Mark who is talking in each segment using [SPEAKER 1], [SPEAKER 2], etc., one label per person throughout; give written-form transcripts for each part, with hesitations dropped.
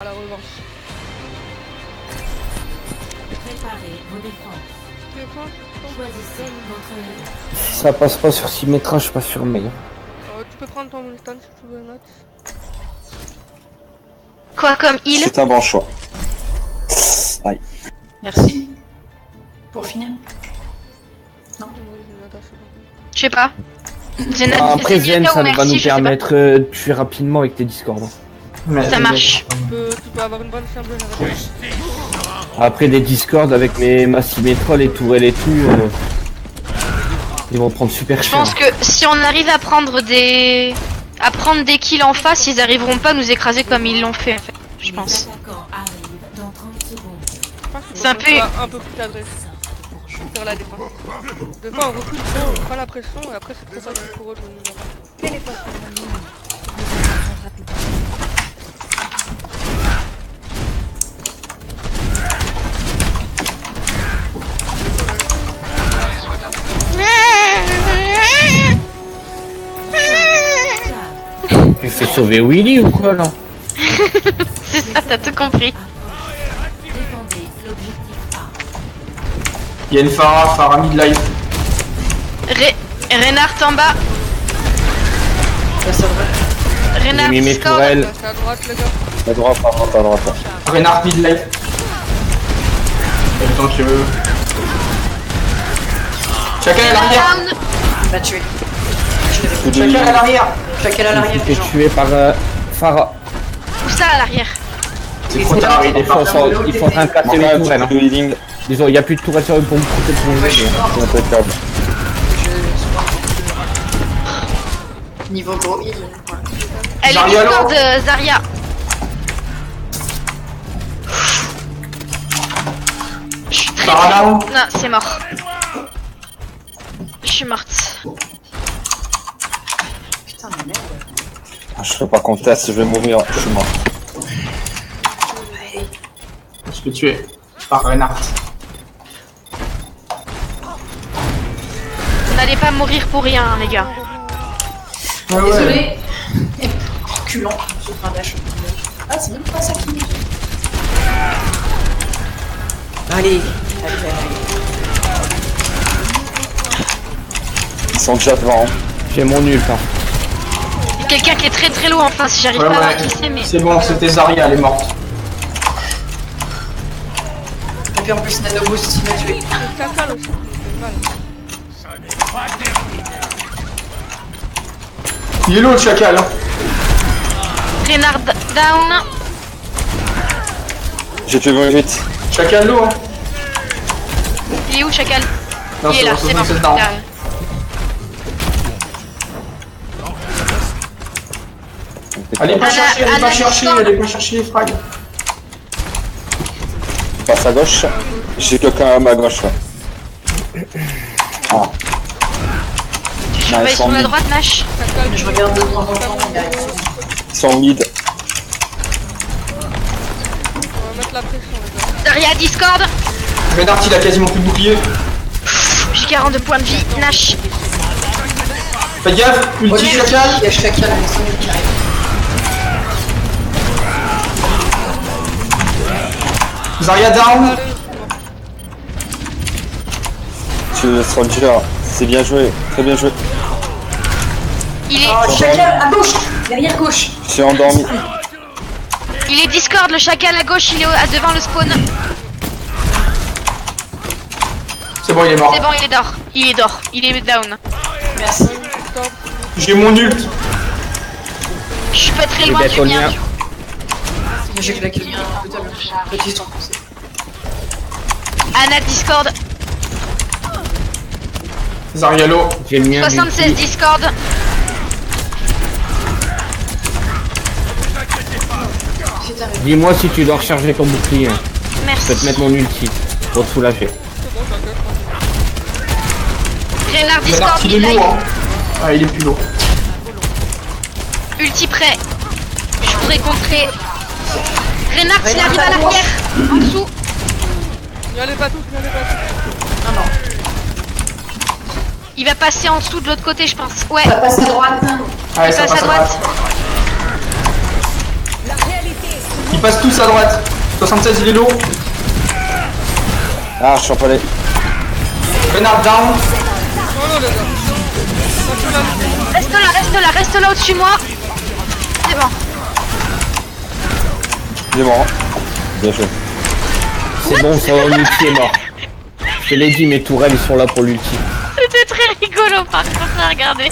[SPEAKER 1] À la revanche.
[SPEAKER 2] Préparez vos défenses. Choisissez votre héros.
[SPEAKER 3] Si ça passe pas sur Symmetra, je suis pas sur mail.
[SPEAKER 1] Tu peux prendre ton stun si tu veux, Nat.
[SPEAKER 4] Quoi comme heal?
[SPEAKER 5] C'est un bon choix. Aïe.
[SPEAKER 6] Merci. Pour finir.
[SPEAKER 4] Je sais pas.
[SPEAKER 3] Après Zen, ça va nous
[SPEAKER 4] je sais pas.
[SPEAKER 3] permettre de tuer rapidement avec tes discords.
[SPEAKER 4] Ça marche.
[SPEAKER 1] Tu peux avoir une bonne chambre à la revanche.
[SPEAKER 3] Après des discords avec ma Symmetra, les tourelles et tout, ils vont prendre super
[SPEAKER 4] Je
[SPEAKER 3] cher.
[SPEAKER 4] pense que si on arrive à prendre des kills en face, ils arriveront pas à nous écraser comme ils l'ont fait, en fait. Je pense.
[SPEAKER 2] Les attaquants arrivent dans 30 secondes.
[SPEAKER 4] C'est un peu-
[SPEAKER 1] Un peu plus cadré. Sur la défense. Des fois on recule trop, on prend la pression et après c'est trop facile pour eux de nous avoir.
[SPEAKER 3] Tu fais sauver Willy ou quoi là?
[SPEAKER 4] C'est ça, t'as tout compris.
[SPEAKER 2] Défendez l'objectif A.
[SPEAKER 7] Il y a une Pharah mid-life.
[SPEAKER 4] Reinhardt en bas. Reinhardt
[SPEAKER 3] J'ai mis mes
[SPEAKER 4] Discord.
[SPEAKER 3] tourelles.
[SPEAKER 1] C'est à droite les gars.
[SPEAKER 5] À droite, à droite, à droite.
[SPEAKER 7] Reinhardt mid-life. En même temps que... Chacun à l'arrière.
[SPEAKER 4] Down.
[SPEAKER 6] L'a tué.
[SPEAKER 7] Chacun à l'arrière.
[SPEAKER 6] Chacun à
[SPEAKER 3] Il
[SPEAKER 6] l'arrière.
[SPEAKER 3] s'est fait tuer par Farah.
[SPEAKER 4] Où ça à l'arrière?
[SPEAKER 7] C'est trop tard, il est
[SPEAKER 3] Il faut
[SPEAKER 7] parti.
[SPEAKER 3] un casser les
[SPEAKER 5] Enfin,
[SPEAKER 3] tourelles.
[SPEAKER 5] un petit peu healing.
[SPEAKER 3] Disons, il n'y a plus de tourelles sur eux pour me protéger de
[SPEAKER 6] Ouais, je suis
[SPEAKER 3] mon
[SPEAKER 6] mort.
[SPEAKER 5] On peut être perdu.
[SPEAKER 6] Niveau gros heal. Voilà.
[SPEAKER 4] Elle est
[SPEAKER 7] Zarya,
[SPEAKER 4] Discord
[SPEAKER 7] alors
[SPEAKER 4] Zarya. Je suis très
[SPEAKER 7] Pharah down.
[SPEAKER 4] Non, c'est mort. Je suis morte.
[SPEAKER 6] Putain, mais merde.
[SPEAKER 5] Je peux pas contester, je vais mourir, je suis mort.
[SPEAKER 7] Je peux tuer par Reinhardt.
[SPEAKER 4] Vous n'allez pas mourir pour rien, hein, les gars.
[SPEAKER 7] Ouais, ouais.
[SPEAKER 6] Désolé. Reculant. Je fais un dash. Ah, c'est même pas ça qui me Allez. Allez.
[SPEAKER 5] Ils sont déjà devant.
[SPEAKER 3] J'ai mon ult. Hein.
[SPEAKER 4] Il y a quelqu'un qui est très très loin en face, j'arrive
[SPEAKER 7] Ouais,
[SPEAKER 4] pas à voir
[SPEAKER 7] ouais.
[SPEAKER 4] qui c'est, mais...
[SPEAKER 7] C'est bon, c'était Zarya, elle est morte.
[SPEAKER 6] Et puis en plus, Nano Boost, il m'a tué.
[SPEAKER 1] C'est Chacal aussi, c'est mal.
[SPEAKER 7] Il est low le chacal. Hein.
[SPEAKER 4] Reinhardt down.
[SPEAKER 5] J'ai tué 28.
[SPEAKER 7] Chacal low. Hein.
[SPEAKER 4] Il est où, Chacal?
[SPEAKER 7] Non,
[SPEAKER 4] Il est là, c'est bon.
[SPEAKER 7] c'est down.
[SPEAKER 4] Là.
[SPEAKER 7] Allez pas
[SPEAKER 4] Anna-
[SPEAKER 7] chercher, allez pas
[SPEAKER 4] Anna
[SPEAKER 7] chercher,
[SPEAKER 4] Discord.
[SPEAKER 7] allez pas chercher les frags.
[SPEAKER 5] Passe à gauche. J'ai quelqu'un à ma gauche. Là. Ah.
[SPEAKER 4] Tu
[SPEAKER 5] ils
[SPEAKER 4] surveilles
[SPEAKER 5] sont
[SPEAKER 4] sur la
[SPEAKER 5] mid.
[SPEAKER 4] droite, Nash.
[SPEAKER 1] Chacal,
[SPEAKER 6] Je regarde de temps en temps, il y a rien.
[SPEAKER 5] Ils sont mid.
[SPEAKER 1] on va mettre la pression les gars.
[SPEAKER 4] Zarya Discord.
[SPEAKER 7] Reinhardt il a quasiment plus de bouclier.
[SPEAKER 4] J'ai 42 points de vie. Nash.
[SPEAKER 7] Faites gaffe, ulti chacal.
[SPEAKER 6] Il y a Chacal à l'instant qui arrive.
[SPEAKER 7] Zarya down.
[SPEAKER 5] Tu le soldier. C'est bien joué. Très bien joué.
[SPEAKER 4] Il est,
[SPEAKER 6] Chacal à gauche. Derrière gauche.
[SPEAKER 5] Je suis endormi.
[SPEAKER 4] il est Discord, le Chacal à gauche, il est devant le spawn.
[SPEAKER 7] C'est bon, il est mort.
[SPEAKER 4] C'est bon, il est d'or. Il est d'or. Il est down.
[SPEAKER 6] Merci.
[SPEAKER 7] J'ai mon ult.
[SPEAKER 4] Je suis pas très
[SPEAKER 3] Je
[SPEAKER 4] loin
[SPEAKER 3] vais
[SPEAKER 4] du mien.
[SPEAKER 3] Tonya.
[SPEAKER 6] J'ai claqué le mien. Petit temps.
[SPEAKER 4] Anna Discord.
[SPEAKER 7] Zarya low.
[SPEAKER 3] J'ai le mien.
[SPEAKER 4] 76
[SPEAKER 3] ulti.
[SPEAKER 4] Discord.
[SPEAKER 3] Dis-moi si tu dois recharger ton bouclier. Je peux te
[SPEAKER 4] Merci.
[SPEAKER 3] mettre mon ulti pour te soulager.
[SPEAKER 4] Reinhardt
[SPEAKER 7] Reinhardt
[SPEAKER 4] Discord,
[SPEAKER 7] il est
[SPEAKER 4] il
[SPEAKER 7] low.
[SPEAKER 4] live.
[SPEAKER 7] Hein. Ah, il est plus low.
[SPEAKER 4] Ulti prêt. Je pourrais contrer. Reinhardt, il arrive à l'arrière. En dessous.
[SPEAKER 1] N'y allez pas tous, n'y allez pas tous.
[SPEAKER 6] Non, non.
[SPEAKER 4] Il va passer en dessous de l'autre côté, je pense. Ouais.
[SPEAKER 6] Ça passe à droite.
[SPEAKER 7] Allez, ça
[SPEAKER 4] passe à
[SPEAKER 7] passe à
[SPEAKER 4] droite.
[SPEAKER 7] droite. Ils passent tous à droite. 76, il est low.
[SPEAKER 5] Ah, je suis empalé.
[SPEAKER 7] Renard down.
[SPEAKER 1] Oh non, les gars. Attention là.
[SPEAKER 4] Reste là au-dessus de moi. C'est bon.
[SPEAKER 5] Il est mort. Bien joué.
[SPEAKER 3] C'est bon, son ulti est mort. Je te l'ai dit, mes tourelles ils sont là pour l'ulti.
[SPEAKER 4] C'était très rigolo par contre à regarder.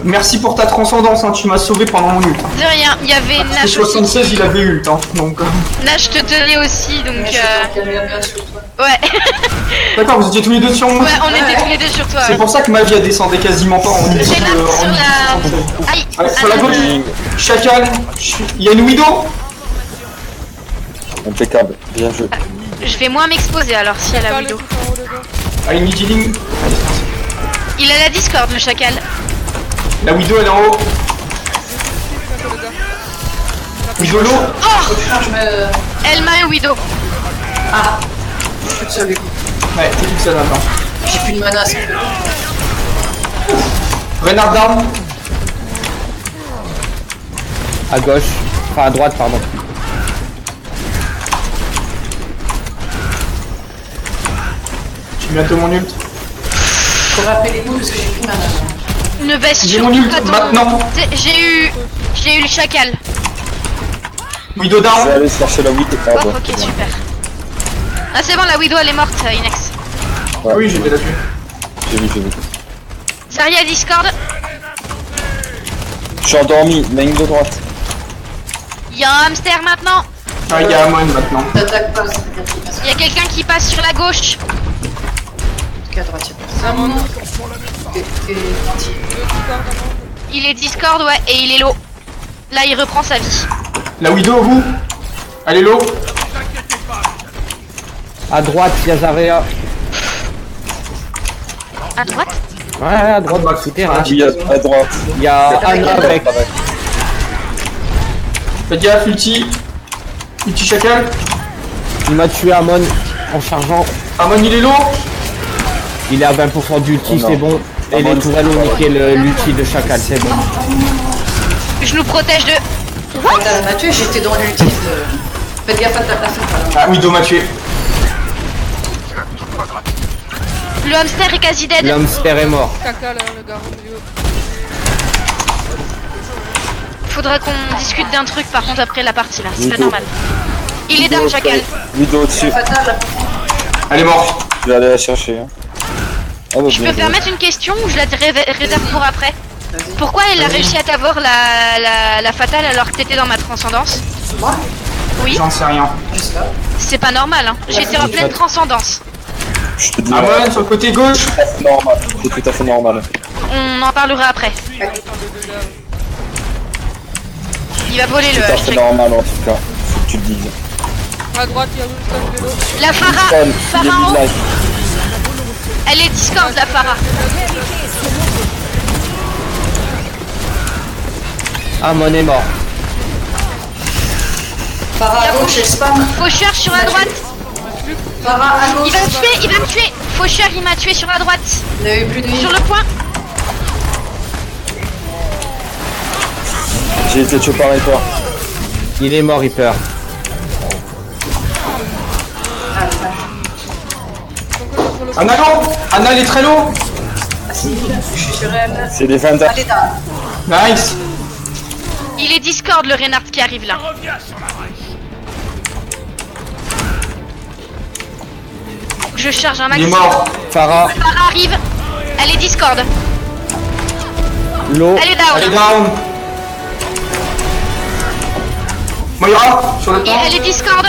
[SPEAKER 7] Merci pour ta transcendance, hein. Tu m'as sauvé pendant mon ult. Hein.
[SPEAKER 4] De rien, il y avait
[SPEAKER 7] Et
[SPEAKER 4] Nash aussi.
[SPEAKER 7] 76, il avait ult. Hein. Donc,
[SPEAKER 4] Nash te tenait aussi, donc
[SPEAKER 6] Je sens qu'il y avait un sur toi.
[SPEAKER 4] ouais.
[SPEAKER 7] D'accord, vous étiez tous les deux sur moi.
[SPEAKER 4] Ouais, on était tous les deux sur toi.
[SPEAKER 7] C'est
[SPEAKER 4] Ouais.
[SPEAKER 7] pour ça que ma vie a descendu quasiment pas en ulti.
[SPEAKER 4] J'ai là sur la... Aïe.
[SPEAKER 7] Ouais, sur la
[SPEAKER 4] Ah,
[SPEAKER 7] gauche, Chacal. Il y a une Widow.
[SPEAKER 5] Impeccable. Bien joué.
[SPEAKER 4] Je vais moins m'exposer alors si elle a
[SPEAKER 1] Parlez
[SPEAKER 4] Widow.
[SPEAKER 1] tout en haut, les gars.
[SPEAKER 7] Ah, une healing.
[SPEAKER 4] Il a la Discord le chacal.
[SPEAKER 7] La Widow, elle est en haut.
[SPEAKER 1] Bientôt, les gars.
[SPEAKER 7] Widow low.
[SPEAKER 4] Oh,
[SPEAKER 6] Putain, je me...
[SPEAKER 4] elle m'a eu Widow.
[SPEAKER 6] Ah, je suis toute seule du coup.
[SPEAKER 7] Ouais, t'es toute seule maintenant.
[SPEAKER 6] J'ai plus de mana, c'est que...
[SPEAKER 7] Renard down.
[SPEAKER 3] À gauche. Enfin, à droite, pardon.
[SPEAKER 7] J'ai bientôt mon ult.
[SPEAKER 6] Faut rappeler nous parce que j'ai plus de mana.
[SPEAKER 4] Ne baisse
[SPEAKER 7] J'ai
[SPEAKER 4] surtout
[SPEAKER 7] mon ult
[SPEAKER 4] pas ton...
[SPEAKER 7] maintenant.
[SPEAKER 4] J'ai eu le chacal.
[SPEAKER 7] Widow
[SPEAKER 5] Je vais
[SPEAKER 7] down.
[SPEAKER 5] aller chercher la 8 et
[SPEAKER 4] Oh, ok, super. Ah c'est bon, la Widow elle est morte, Inex.
[SPEAKER 7] Ah oui, j'ai la tuer.
[SPEAKER 5] J'ai vu.
[SPEAKER 4] Zarya Discord.
[SPEAKER 5] Je suis endormi, main de droite.
[SPEAKER 4] Il y a un hamster maintenant.
[SPEAKER 7] Ah, il y a Amon maintenant.
[SPEAKER 6] T'attaques pas, c'est peut-être
[SPEAKER 4] Il y a quelqu'un qui passe sur la gauche.
[SPEAKER 6] qu'à droite, y'a personne. T'es gentil.
[SPEAKER 4] Il est Discord, ouais, et il est low. Là, il reprend sa vie.
[SPEAKER 7] La Widow, vous. Elle est low.
[SPEAKER 3] À droite, il y a Zarya.
[SPEAKER 4] À droite.
[SPEAKER 3] Ouais, à droite, dans le souterrain.
[SPEAKER 5] Oui, à droite.
[SPEAKER 3] Il y a Anna avec.
[SPEAKER 7] Faites gaffe, ulti. Ulti chacal.
[SPEAKER 3] Il m'a tué Amon en chargeant.
[SPEAKER 7] Amon, il est low.
[SPEAKER 3] Il est à 20% d'ulti,
[SPEAKER 5] Oh non.
[SPEAKER 3] c'est bon. Et les tourelles ont niqué l'ulti de Chacal, c'est bon.
[SPEAKER 4] Je nous protège de...
[SPEAKER 6] T'as m'a tué, j'étais dans l'ulti de... Faites gaffe à ta personne,
[SPEAKER 7] Ah, Widow m'a tué.
[SPEAKER 4] Le hamster est quasi dead.
[SPEAKER 3] Le hamster est mort.
[SPEAKER 1] Caca là, le gars, au milieu.
[SPEAKER 4] Faudra qu'on discute d'un truc par contre après la partie là, c'est pas
[SPEAKER 5] Widow.
[SPEAKER 4] normal. Il est down, Chacal.
[SPEAKER 5] Widow au-dessus.
[SPEAKER 6] Fatal.
[SPEAKER 7] Elle est morte.
[SPEAKER 5] Je vais aller la chercher. Hein. Ah bah,
[SPEAKER 4] Je
[SPEAKER 5] bien
[SPEAKER 4] peux
[SPEAKER 5] joué.
[SPEAKER 4] permettre une question ou je la réserve pour après? Pourquoi elle a réussi à t'avoir la fatale alors que t'étais dans ma transcendance?
[SPEAKER 6] Moi
[SPEAKER 4] Oui,
[SPEAKER 7] J'en sais rien.
[SPEAKER 6] Je sais pas.
[SPEAKER 4] c'est pas normal hein. J'étais en pleine transcendance.
[SPEAKER 5] Je te dis.
[SPEAKER 7] Amon, sur le côté gauche.
[SPEAKER 5] C'est normal. C'est tout à fait normal.
[SPEAKER 4] On en parlera après. Il va voler
[SPEAKER 5] C'est tout à fait
[SPEAKER 4] le...
[SPEAKER 5] normal en tout cas. Faut que tu le dises.
[SPEAKER 1] À droite, il y a Winston vélo.
[SPEAKER 4] La Pharah.
[SPEAKER 5] Stun, il est
[SPEAKER 4] Pharah en haut.
[SPEAKER 5] mid-life.
[SPEAKER 4] Elle est Discord la Pharah.
[SPEAKER 3] Amon est mort.
[SPEAKER 6] Farah à gauche, elle spam.
[SPEAKER 4] Faucheur sur la droite.
[SPEAKER 6] Farah à gauche.
[SPEAKER 4] Il va me tuer. Faucheur il m'a tué sur la droite.
[SPEAKER 6] Il n'y a eu plus de
[SPEAKER 4] Sur le point.
[SPEAKER 5] J'ai été tué par Reaper.
[SPEAKER 3] Il est mort, Reaper.
[SPEAKER 7] Anna low. Anna, elle est très low.
[SPEAKER 6] Ah si, je suis sur elle.
[SPEAKER 5] C'est des fantas.
[SPEAKER 6] Allez, down.
[SPEAKER 7] Nice.
[SPEAKER 4] Il est Discord le Reinhardt qui arrive là. Je charge un
[SPEAKER 7] Il est
[SPEAKER 4] maximum.
[SPEAKER 7] mort.
[SPEAKER 3] Farah,
[SPEAKER 4] Pharah arrive. Elle est Discord.
[SPEAKER 3] l'eau.
[SPEAKER 4] Elle est
[SPEAKER 7] Elle est
[SPEAKER 4] down.
[SPEAKER 7] down. Moira, sur le
[SPEAKER 4] Et
[SPEAKER 7] temps.
[SPEAKER 4] elle est Discord.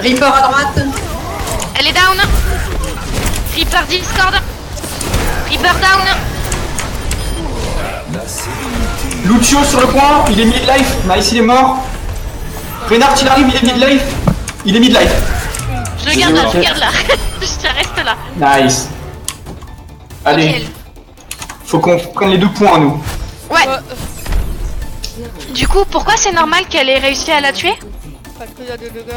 [SPEAKER 6] Reaper à droite.
[SPEAKER 4] Elle est down. Reaper Discord. Reaper down.
[SPEAKER 7] Lucio sur le point. Il est mid-life. Nice, il est mort. Reinhardt, il arrive, il est mid-life. Il est mid-life.
[SPEAKER 4] Je le garde là, je le garde là. Je reste là.
[SPEAKER 7] Nice. Allez,
[SPEAKER 4] Ok.
[SPEAKER 7] faut qu'on prenne les 2 points, nous.
[SPEAKER 4] Ouais. Du coup, pourquoi c'est normal qu'elle ait réussi à la tuer?
[SPEAKER 1] Parce qu'il y a des dégâts.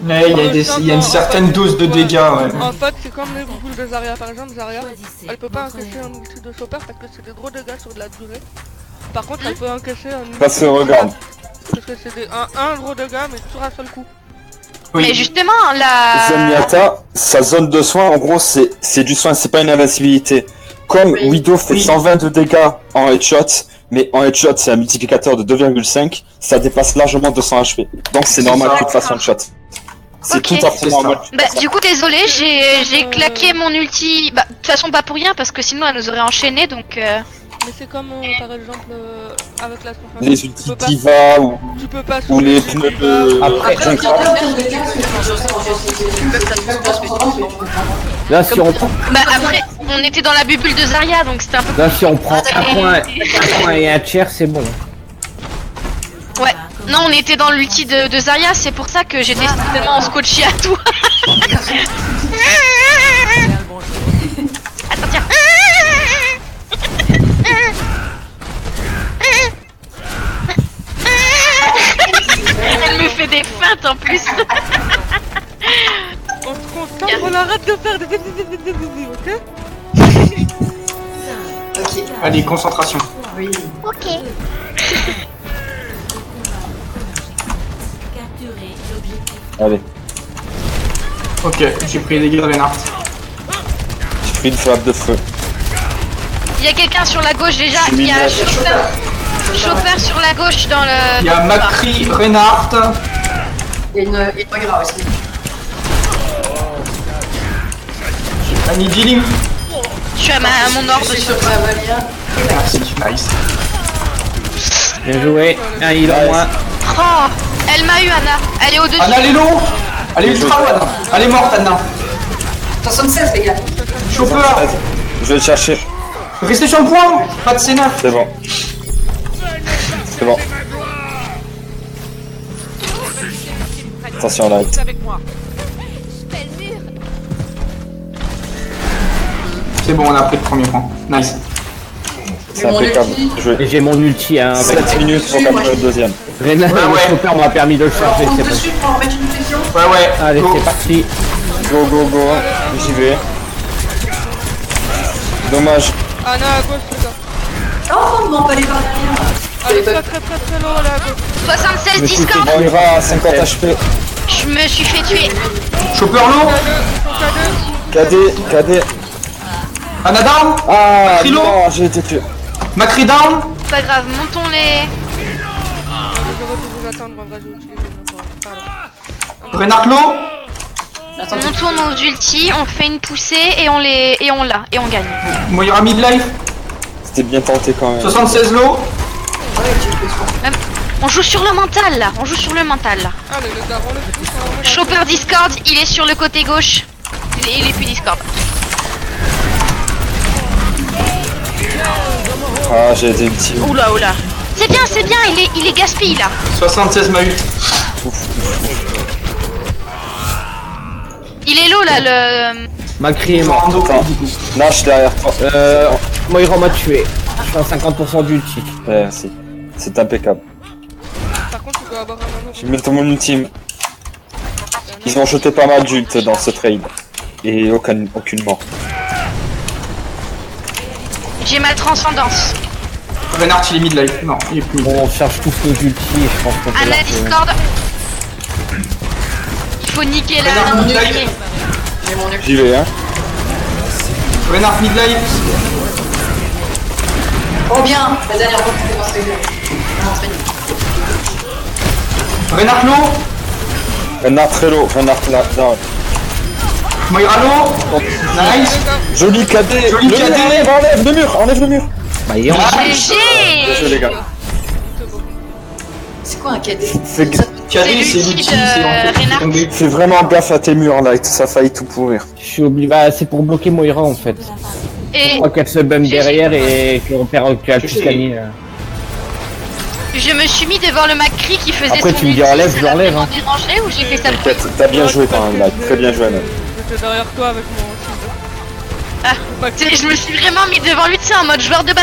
[SPEAKER 7] Mais il y a une certaine dose de dégâts, ouais.
[SPEAKER 1] En fait, c'est comme les boules de Zarya. Par exemple, Zarya, elle peut pas encaisser un outil de chopper parce que c'est des gros dégâts sur de la durée. Par contre, elle peut encaisser un...
[SPEAKER 5] Ça se regarde.
[SPEAKER 1] Parce que c'est un gros dégât, mais sur un seul coup.
[SPEAKER 7] Oui.
[SPEAKER 4] Mais justement, la...
[SPEAKER 5] Zenyatta, sa zone de soin, en gros, c'est du soin, c'est pas une invincibilité. Comme
[SPEAKER 6] Oui.
[SPEAKER 5] Widow fait 120 de dégâts en headshot, mais en headshot c'est un multiplicateur de 2,5, ça dépasse largement 200 HP. Donc c'est normal que tu fasses un shot. C'est
[SPEAKER 4] Ok.
[SPEAKER 5] tout à fait
[SPEAKER 7] C'est
[SPEAKER 5] normal.
[SPEAKER 7] ça.
[SPEAKER 4] Bah, du coup, désolé, j'ai claqué mon ulti. Bah, de toute façon, pas pour rien, parce que sinon, elle nous aurait enchaîné, donc...
[SPEAKER 1] Mais c'est comme, par exemple, avec la transformation.
[SPEAKER 5] Les
[SPEAKER 1] Tu
[SPEAKER 5] ultis
[SPEAKER 1] peux pas-
[SPEAKER 5] Diva ou
[SPEAKER 1] Tu peux pas
[SPEAKER 5] ou les
[SPEAKER 1] soulever
[SPEAKER 5] pneus
[SPEAKER 1] des
[SPEAKER 5] de...
[SPEAKER 1] dégâts.
[SPEAKER 3] Après,
[SPEAKER 6] Après,
[SPEAKER 3] là, si on prend,
[SPEAKER 4] Bah, après, on était dans la bulle de Zarya, donc c'était un peu...
[SPEAKER 3] là, si on prend un point et un tiers, c'est bon.
[SPEAKER 4] Ouais. Non, on était dans l'ulti de Zarya, c'est pour ça que j'étais tellement scotché à tout. Attends, tiens. Elle me fait des feintes en plus.
[SPEAKER 1] On se concentre, on arrête de faire des... Ok.
[SPEAKER 6] Ok.
[SPEAKER 7] Allez, concentration.
[SPEAKER 6] Oui.
[SPEAKER 2] Capturer l'objectif.
[SPEAKER 5] Allez,
[SPEAKER 7] Ok, j'ai pris les dégâts de Reinhardt.
[SPEAKER 5] j'ai pris une frappe de feu.
[SPEAKER 4] Il y a quelqu'un sur la gauche déjà. Il y a Chopper sur la gauche dans le...
[SPEAKER 7] Il y a Macri, Reinhardt.
[SPEAKER 6] Il y a une Moira aussi.
[SPEAKER 7] Annie Dealing.
[SPEAKER 4] Je suis à mon ordre.
[SPEAKER 6] Je suis sur la Valia.
[SPEAKER 7] Merci, nice.
[SPEAKER 3] Bien joué. Un heal en moins.
[SPEAKER 4] Oh, elle m'a eu, Anna. Elle est au-dessus.
[SPEAKER 7] Anna, elle est low. Elle est ultra low, Anna. Elle est morte, Anna.
[SPEAKER 6] 76 les gars.
[SPEAKER 7] Chopper.
[SPEAKER 5] Je vais le chercher.
[SPEAKER 7] Restez sur le point. Pas de Sénat.
[SPEAKER 5] C'est bon. C'est bon. Attention là.
[SPEAKER 7] C'est bon, on a pris le premier point. Nice.
[SPEAKER 5] C'est impeccable.
[SPEAKER 3] Et
[SPEAKER 5] Joué.
[SPEAKER 3] j'ai mon ulti, hein. Avec
[SPEAKER 5] 7 minutes pour capturer le deuxième.
[SPEAKER 3] Renan,
[SPEAKER 7] Ouais,
[SPEAKER 3] le
[SPEAKER 7] ouais.
[SPEAKER 3] chopper m'a permis de le
[SPEAKER 6] Alors
[SPEAKER 3] charger,
[SPEAKER 6] on
[SPEAKER 3] c'est
[SPEAKER 6] peut
[SPEAKER 3] bon.
[SPEAKER 6] suivre pour en mettre une pression.
[SPEAKER 7] Ouais, ouais.
[SPEAKER 3] Allez,
[SPEAKER 7] Go.
[SPEAKER 3] c'est parti.
[SPEAKER 5] Go, go, go. J'y vais. Dommage.
[SPEAKER 1] Anna à gauche, les gars.
[SPEAKER 6] Oh non, pas les par derrière.
[SPEAKER 1] Elle est très low, là, à gauche.
[SPEAKER 4] 76
[SPEAKER 5] Je me suis fait
[SPEAKER 4] Discord.
[SPEAKER 5] Moira à 50 HP.
[SPEAKER 4] Je me suis fait tuer.
[SPEAKER 7] Chopper low.
[SPEAKER 5] KD, KD.
[SPEAKER 7] Anna down.
[SPEAKER 5] Ah
[SPEAKER 7] Trilo.
[SPEAKER 5] non, j'ai été tué.
[SPEAKER 7] Macri down.
[SPEAKER 4] Pas grave, montons les...
[SPEAKER 1] J'aurais pu vous attendre, en vrai, j'ai utilisé mon temps. Pardon.
[SPEAKER 7] Reinhardt low.
[SPEAKER 6] Attendez.
[SPEAKER 4] Montons nos ultis, on fait une poussée et on l'a, et on gagne.
[SPEAKER 7] Moira midlife.
[SPEAKER 5] C'était bien tenté quand même.
[SPEAKER 7] 76 low.
[SPEAKER 4] On joue sur le mental, là. On joue sur le mental, là.
[SPEAKER 1] Allez, les gars, on le pousse, on le
[SPEAKER 4] Chopper Discord, il est sur le côté gauche. Il est plus Discord.
[SPEAKER 5] Ah, j'ai été ultime.
[SPEAKER 4] Oula, oula. C'est bien, il est gaspille, là.
[SPEAKER 7] 76 ma ult.
[SPEAKER 4] Il est low, là, le...
[SPEAKER 3] Macri est mort.
[SPEAKER 7] Rando.
[SPEAKER 5] Attends. Non, je suis derrière toi.
[SPEAKER 3] Moira m'a tué. Je suis à 50% d'ulti.
[SPEAKER 5] Ouais, merci. C'est impeccable.
[SPEAKER 1] Par contre, tu dois avoir un anneau.
[SPEAKER 5] J'ai mis mon ultime. Ils ont jeté pas mal d'ult dans ce trade. Et aucune mort.
[SPEAKER 4] J'ai ma transcendance.
[SPEAKER 7] Reinhardt il est midlife. Non, il est plus mid.
[SPEAKER 3] Bon, on charge tous nos ultis et je pense qu'on peut
[SPEAKER 4] Anna
[SPEAKER 3] la
[SPEAKER 4] Discord. Il faut niquer la...
[SPEAKER 7] Reinhardt midlife.
[SPEAKER 6] J'ai mon ulti.
[SPEAKER 5] J'y vais, hein.
[SPEAKER 7] Reinhardt midlife.
[SPEAKER 6] Oh bien. La dernière fois que c'était pas très bien.
[SPEAKER 7] Reinhardt low.
[SPEAKER 5] Renard très low, Renard là. Non.
[SPEAKER 7] Moira low. Nice.
[SPEAKER 5] Joli KD.
[SPEAKER 7] Joli
[SPEAKER 5] Le
[SPEAKER 7] KD.
[SPEAKER 5] mur, enlève le mur.
[SPEAKER 3] Bah, et on...
[SPEAKER 5] Bien
[SPEAKER 4] GG.
[SPEAKER 5] joué les gars.
[SPEAKER 6] C'est quoi un cadet?
[SPEAKER 5] Fais,
[SPEAKER 7] KD c'est
[SPEAKER 4] l'ulti
[SPEAKER 7] l'ulti,
[SPEAKER 4] de
[SPEAKER 7] c'est en fait
[SPEAKER 4] Reinhardt.
[SPEAKER 7] tombé.
[SPEAKER 5] fais vraiment gaffe à tes murs là, ça a failli tout pourrir.
[SPEAKER 3] Je suis obligé. Bah, c'est pour bloquer Moira en fait.
[SPEAKER 4] Et
[SPEAKER 3] Je crois qu'elle se bump derrière et qu'on perd qu'elle puisse gagner.
[SPEAKER 4] je me suis mis devant le Macri qui faisait
[SPEAKER 3] Après,
[SPEAKER 4] son
[SPEAKER 3] tu me dis
[SPEAKER 4] ulti,
[SPEAKER 3] enlève,
[SPEAKER 4] ça
[SPEAKER 3] je
[SPEAKER 4] m'a
[SPEAKER 3] l'enlève,
[SPEAKER 4] vraiment
[SPEAKER 3] hein.
[SPEAKER 4] dérangé ou j'ai fait ça le
[SPEAKER 5] T'inquiète, t'as bien joué quand même là, très bien joué même.
[SPEAKER 1] J'étais derrière toi avec mon...
[SPEAKER 4] Ah, je me suis vraiment mis devant lui, tu sais, en mode joueur de bataille.